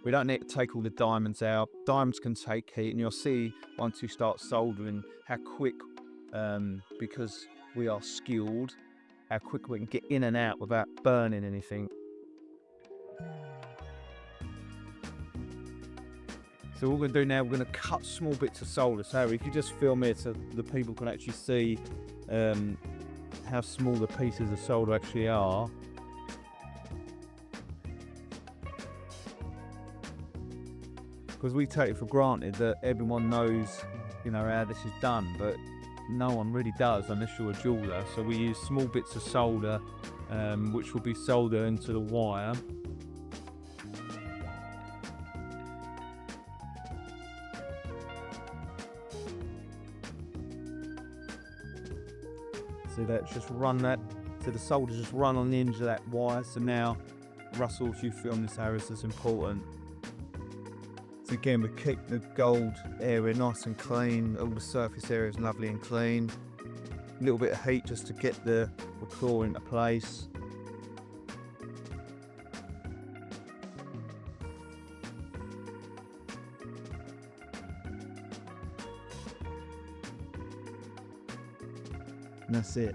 We don't need to take all the diamonds out. Diamonds can take heat, and you'll see once you start soldering how quick, because we are skilled, how quick we can get in and out without burning anything. So what we're going to do now, we're going to cut small bits of solder. So if you just film it so the people can actually see how small the pieces of solder actually are. Because we take it for granted that everyone knows, how this is done, but no one really does unless you're a jeweler. So we use small bits of solder, which will be soldered into the wire. So that's just run that, so the solder just run on the edge of that wire. So now, Russell, if you film this area, this is important. So again, we keep the gold area nice and clean, all the surface area is lovely and clean. A little bit of heat just to get the claw into place. And that's it.